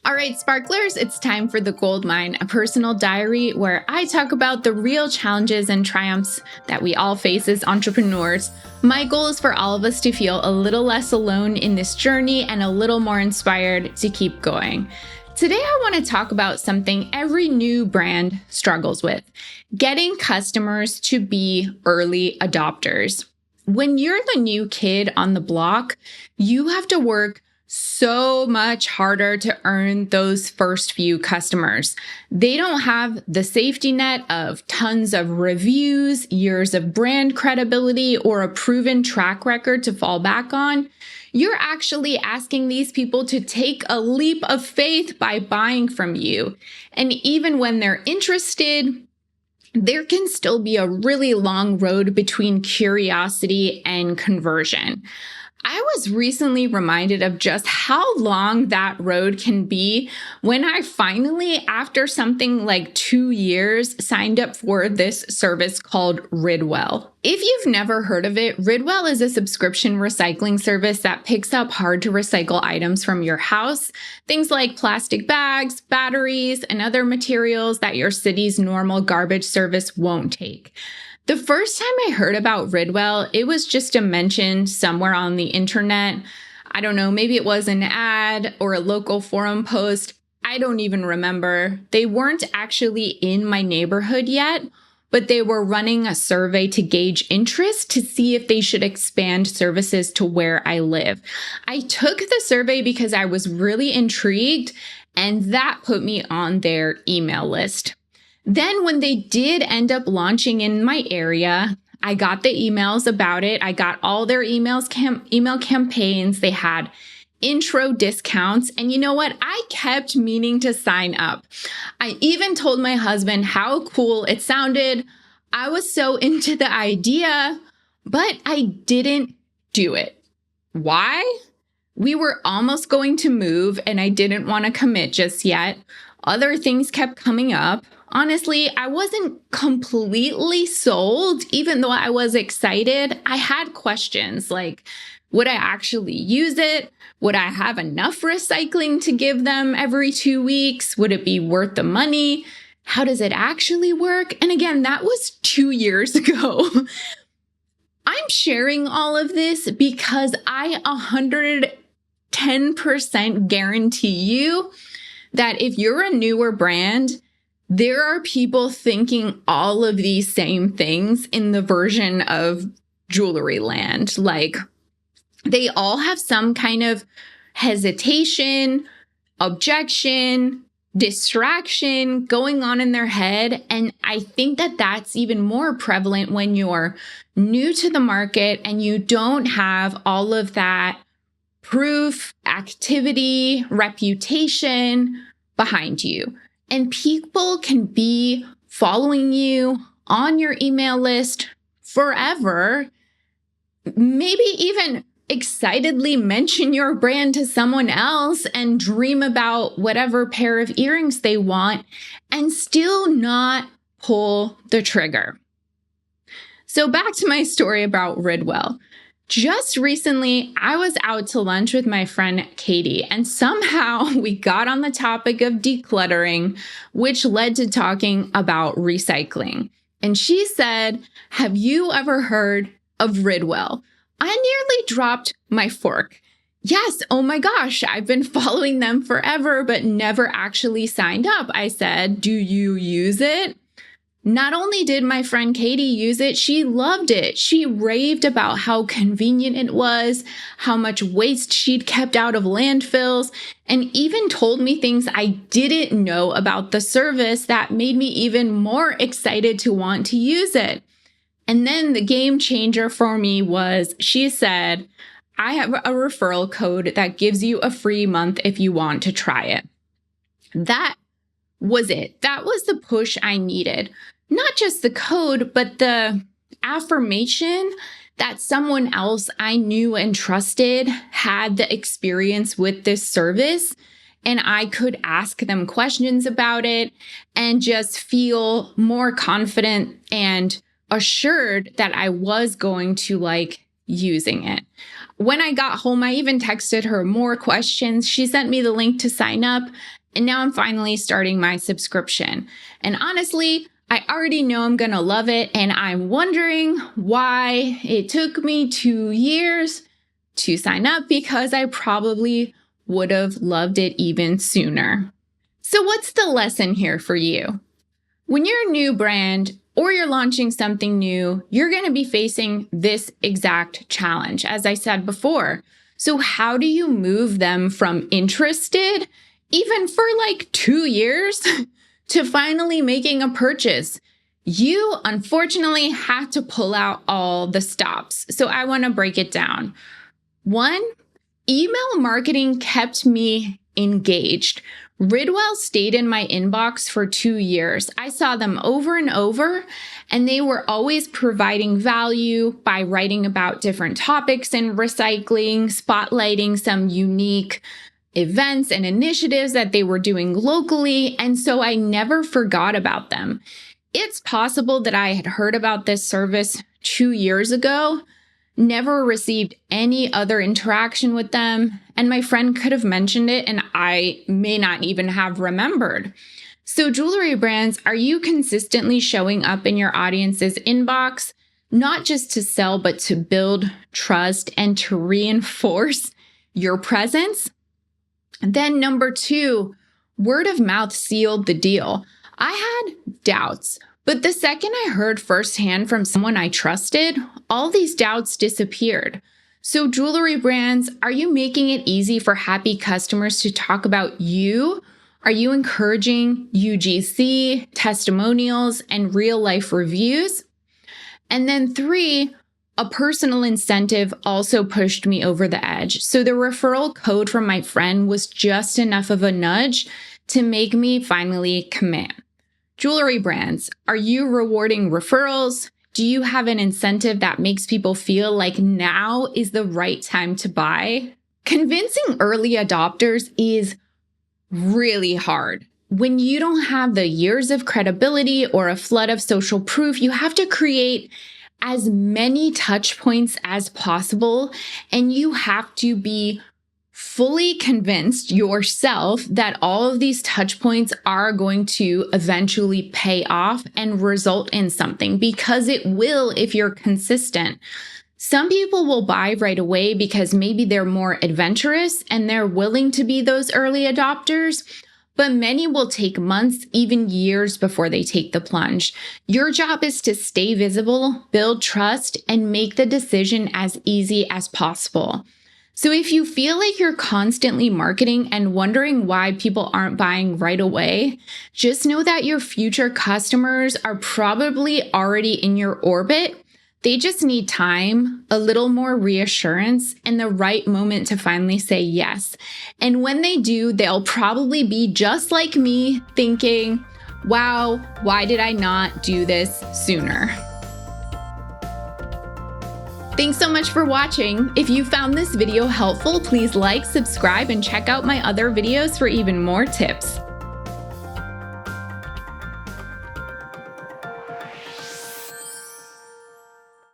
All right, sparklers, it's time for The Gold Mine, a personal diary where I talk about the real challenges and triumphs that we all face as entrepreneurs. My goal is for all of us to feel a little less alone in this journey and a little more inspired to keep going. Today, I want to talk about something every new brand struggles with: getting customers to be early adopters. When you're the new kid on the block, you have to work so much harder to earn those first few customers. They don't have the safety net of tons of reviews, years of brand credibility, or a proven track record to fall back on. You're actually asking these people to take a leap of faith by buying from you. And even when they're interested, there can still be a really long road between curiosity and conversion. I was recently reminded of just how long that road can be when I finally, after something like 2 years, signed up for this service called Ridwell. If you've never heard of it, Ridwell is a subscription recycling service that picks up hard to recycle items from your house, things like plastic bags, batteries, and other materials that your city's normal garbage service won't take. The first time I heard about Ridwell, it was just a mention somewhere on the internet. I don't know, maybe it was an ad or a local forum post. I don't even remember. They weren't actually in my neighborhood yet, but they were running a survey to gauge interest to see if they should expand services to where I live. I took the survey because I was really intrigued, and that put me on their email list. Then when they did end up launching in my area, I got the emails about it. I got all their email campaigns. They had intro discounts. And you know what? I kept meaning to sign up. I even told my husband how cool it sounded. I was so into the idea, but I didn't do it. Why? We were almost going to move and I didn't want to commit just yet. Other things kept coming up. Honestly, I wasn't completely sold, even though I was excited. I had questions like, would I actually use it? Would I have enough recycling to give them every 2 weeks? Would it be worth the money? How does it actually work? And again, that was 2 years ago. I'm sharing all of this because I 110% guarantee you that if you're a newer brand, there are people thinking all of these same things in the version of jewelry land. Like, they all have some kind of hesitation, objection, distraction going on in their head. And I think that that's even more prevalent when you're new to the market and you don't have all of that proof, activity, reputation behind you. And people can be following you on your email list forever, maybe even excitedly mention your brand to someone else and dream about whatever pair of earrings they want and still not pull the trigger. So back to my story about Ridwell. Just recently, I was out to lunch with my friend Katie, and somehow we got on the topic of decluttering, which led to talking about recycling. And she said, "Have you ever heard of Ridwell?" I nearly dropped my fork. Yes, oh my gosh, I've been following them forever, but never actually signed up. I said, "Do you use it?" Not only did my friend Katie use it, she loved it. She raved about how convenient it was, how much waste she'd kept out of landfills, and even told me things I didn't know about the service that made me even more excited to want to use it. And then the game changer for me was she said, "I have a referral code that gives you a free month if you want to try it." That was it. That was the push I needed. Not just the code, but the affirmation that someone else I knew and trusted had the experience with this service, and I could ask them questions about it and just feel more confident and assured that I was going to using it. When I got home, I even texted her more questions. She sent me the link to sign up, and now I'm finally starting my subscription. And honestly, I already know I'm gonna love it, and I'm wondering why it took me 2 years to sign up, because I probably would have loved it even sooner. So what's the lesson here for you? When you're a new brand or you're launching something new, you're going to be facing this exact challenge, as I said before. So how do you move them from interested, even for like 2 years, to finally making a purchase? You unfortunately have to pull out all the stops. So I want to break it down. 1, email marketing kept me engaged. Ridwell stayed in my inbox for 2 years. I saw them over and over, and they were always providing value by writing about different topics in recycling, spotlighting some unique events and initiatives that they were doing locally, and so I never forgot about them. It's possible that I had heard about this service 2 years ago, never received any other interaction with them, and my friend could have mentioned it and I may not even have remembered. So jewelry brands, are you consistently showing up in your audience's inbox, not just to sell, but to build trust and to reinforce your presence? Then number 2, word of mouth sealed the deal. I had doubts, but the second I heard firsthand from someone I trusted, all these doubts disappeared. So jewelry brands, are you making it easy for happy customers to talk about you? Are you encouraging UGC, testimonials, and real life reviews? And then 3, a personal incentive also pushed me over the edge. So the referral code from my friend was just enough of a nudge to make me finally commit. Jewelry brands, are you rewarding referrals? Do you have an incentive that makes people feel like now is the right time to buy? Convincing early adopters is really hard. When you don't have the years of credibility or a flood of social proof, you have to create as many touch points as possible, and you have to be fully convinced yourself that all of these touch points are going to eventually pay off and result in something, because it will if you're consistent. Some people will buy right away because maybe they're more adventurous and they're willing to be those early adopters, but many will take months, even years before they take the plunge. Your job is to stay visible, build trust, and make the decision as easy as possible. So if you feel like you're constantly marketing and wondering why people aren't buying right away, just know that your future customers are probably already in your orbit. They just need time, a little more reassurance, and the right moment to finally say yes. And when they do, they'll probably be just like me, thinking, wow, why did I not do this sooner? Thanks so much for watching. If you found this video helpful, please like, subscribe, and check out my other videos for even more tips.